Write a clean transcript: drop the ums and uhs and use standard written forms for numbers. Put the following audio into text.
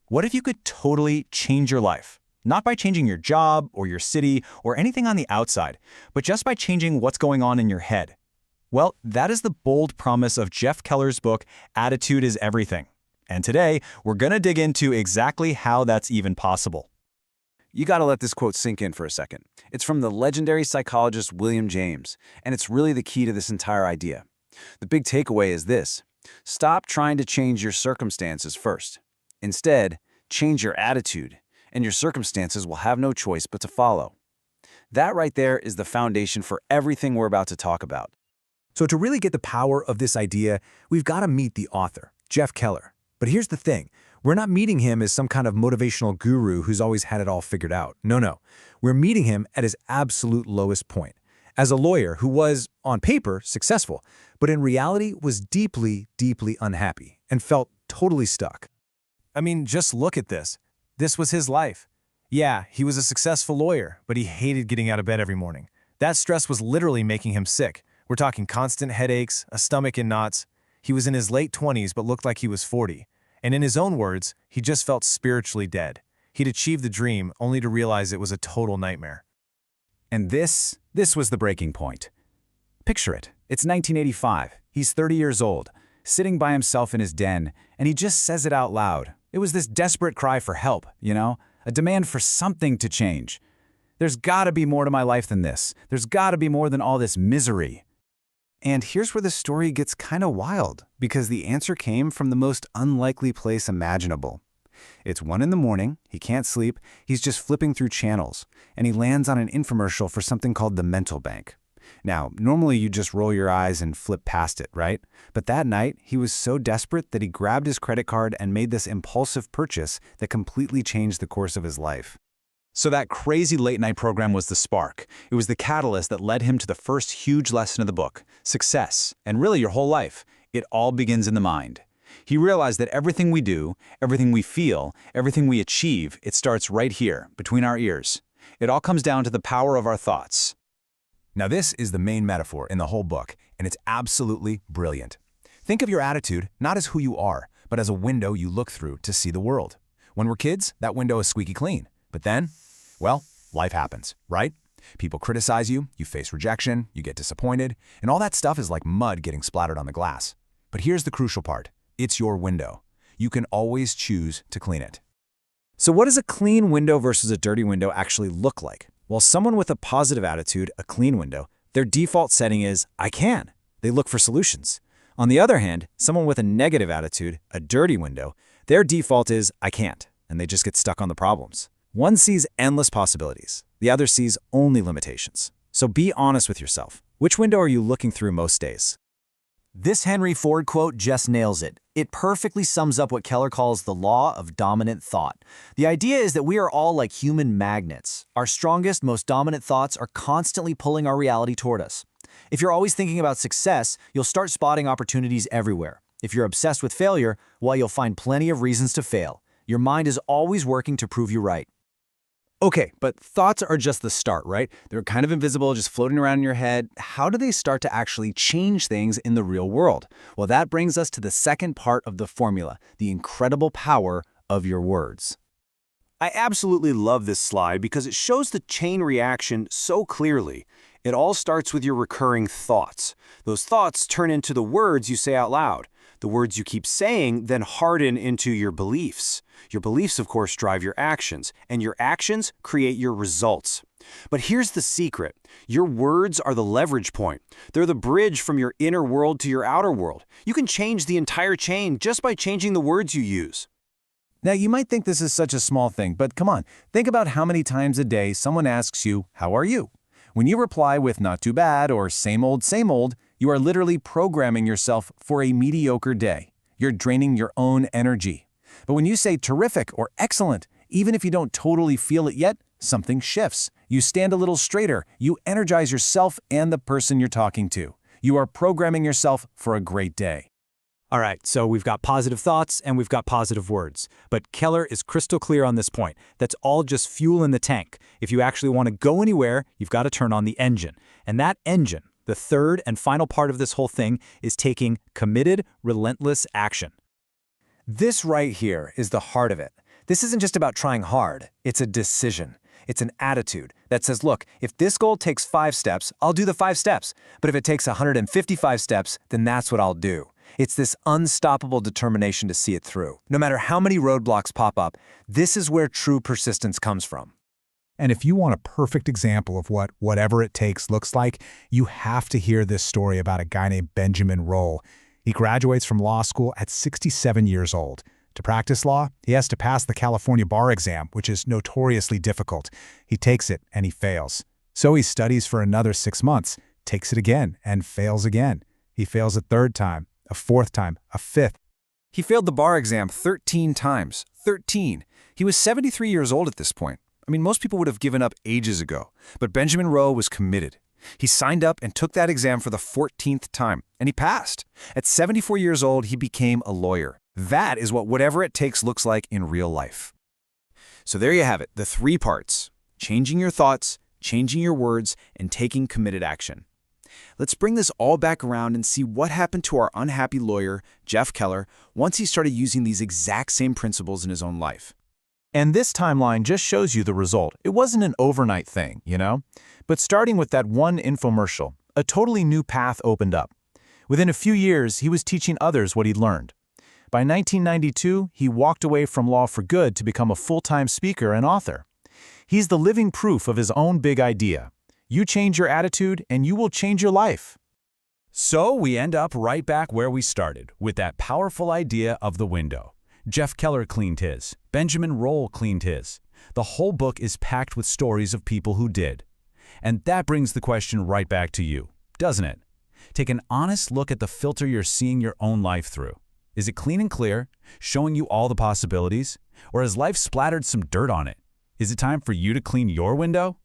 What if you could totally change your life? Not by changing your job or your city or anything on the outside, but just by changing what's going on in your head. Well, that is the bold promise of Jeff Keller's book, Attitude is Everything. And today, we're going to dig into exactly how that's even possible. You gotta let this quote sink in for a second. It's from the legendary psychologist William James, and it's really the key to this entire idea. The big takeaway is this: stop trying to change your circumstances first. Instead, change your attitude, and your circumstances will have no choice but to follow. That right there is the foundation for everything we're about to talk about. So to really get the power of this idea, we've got to meet the author, Jeff Keller. But here's the thing. We're not meeting him as some kind of motivational guru who's always had it all figured out. No. We're meeting him at his absolute lowest point, as a lawyer who was, on paper, successful, but in reality was deeply, deeply unhappy and felt totally stuck. I mean, just look at this. This was his life. Yeah, he was a successful lawyer, but he hated getting out of bed every morning. That stress was literally making him sick. We're talking constant headaches, a stomach in knots. He was in his late 20s but looked like he was 40. And in his own words, he just felt spiritually dead. He'd achieved the dream only to realize it was a total nightmare. And this was the breaking point. Picture it. It's 1985. He's 30 years old, sitting by himself in his den, and he just says it out loud. It was this desperate cry for help, a demand for something to change. There's gotta be more to my life than this. There's gotta be more than all this misery. And here's where the story gets kind of wild, because the answer came from the most unlikely place imaginable. It's 1 a.m, he can't sleep, he's just flipping through channels, and he lands on an infomercial for something called the mental bank. Now, normally you just roll your eyes and flip past it, right? But that night, he was so desperate that he grabbed his credit card and made this impulsive purchase that completely changed the course of his life. So that crazy late-night program was the spark. It was the catalyst that led him to the first huge lesson of the book: success, and really your whole life. It all begins in the mind. He realized that everything we do, everything we feel, everything we achieve, it starts right here, between our ears. It all comes down to the power of our thoughts. Now this is the main metaphor in the whole book, and it's absolutely brilliant. Think of your attitude not as who you are, but as a window you look through to see the world. When we're kids, that window is squeaky clean. But then, well, life happens, right? People criticize you, you face rejection, you get disappointed, and all that stuff is like mud getting splattered on the glass. But here's the crucial part. It's your window. You can always choose to clean it. So what does a clean window versus a dirty window actually look like? Well, someone with a positive attitude, a clean window, their default setting is, I can. They look for solutions. On the other hand, someone with a negative attitude, a dirty window, their default is, I can't, and they just get stuck on the problems. One sees endless possibilities. The other sees only limitations. So be honest with yourself. Which window are you looking through most days? This Henry Ford quote just nails it. It perfectly sums up what Keller calls the law of dominant thought. The idea is that we are all like human magnets. Our strongest, most dominant thoughts are constantly pulling our reality toward us. If you're always thinking about success, you'll start spotting opportunities everywhere. If you're obsessed with failure, well, you'll find plenty of reasons to fail. Your mind is always working to prove you right. Okay, but thoughts are just the start, right? They're kind of invisible, just floating around in your head. How do they start to actually change things in the real world? Well, that brings us to the second part of the formula, the incredible power of your words. I absolutely love this slide because it shows the chain reaction so clearly. It all starts with your recurring thoughts. Those thoughts turn into the words you say out loud. The words you keep saying then harden into your beliefs. Your beliefs, of course, drive your actions, and your actions create your results. But here's the secret. Your words are the leverage point. They're the bridge from your inner world to your outer world. You can change the entire chain just by changing the words you use. Now, you might think this is such a small thing, but come on, think about how many times a day someone asks you, "How are you?" When you reply with "not too bad" or same old, you are literally programming yourself for a mediocre day. You're draining your own energy. But when you say terrific or excellent, even if you don't totally feel it yet, something shifts. You stand a little straighter. You energize yourself and the person you're talking to. You are programming yourself for a great day. All right, so we've got positive thoughts and we've got positive words. But Keller is crystal clear on this point. That's all just fuel in the tank. If you actually want to go anywhere, you've got to turn on the engine. And that engine, the third and final part of this whole thing, is taking committed, relentless action. This right here is the heart of it. This isn't just about trying hard. It's a decision. It's an attitude that says, look, if this goal takes 5 steps, I'll do the 5 steps. But if it takes 155 steps, then that's what I'll do. It's this unstoppable determination to see it through. No matter how many roadblocks pop up, this is where true persistence comes from. And if you want a perfect example of what whatever it takes looks like, you have to hear this story about a guy named Benjamin Roll. He graduates from law school at 67 years old. To practice law, he has to pass the California bar exam, which is notoriously difficult. He takes it and he fails. So he studies for another 6 months, takes it again, and fails again. He fails a 3rd time, a 4th time, a 5th. He failed the bar exam 13 times. 13. He was 73 years old at this point. I mean, most people would have given up ages ago, but Benjamin Rowe was committed. He signed up and took that exam for the 14th time, and he passed. At 74 years old, he became a lawyer. That is what whatever it takes looks like in real life. So there you have it, the 3 parts: changing your thoughts, changing your words, and taking committed action. Let's bring this all back around and see what happened to our unhappy lawyer, Jeff Keller, once he started using these exact same principles in his own life. And this timeline just shows you the result. It wasn't an overnight thing, you know? But starting with that one infomercial, a totally new path opened up. Within a few years, he was teaching others what he'd learned. By 1992, he walked away from law for good to become a full-time speaker and author. He's the living proof of his own big idea. You change your attitude, and you will change your life. So we end up right back where we started, with that powerful idea of the window. Jeff Keller cleaned his. Benjamin Roll cleaned his. The whole book is packed with stories of people who did. And that brings the question right back to you, doesn't it? Take an honest look at the filter you're seeing your own life through. Is it clean and clear, showing you all the possibilities? Or has life splattered some dirt on it? Is it time for you to clean your window?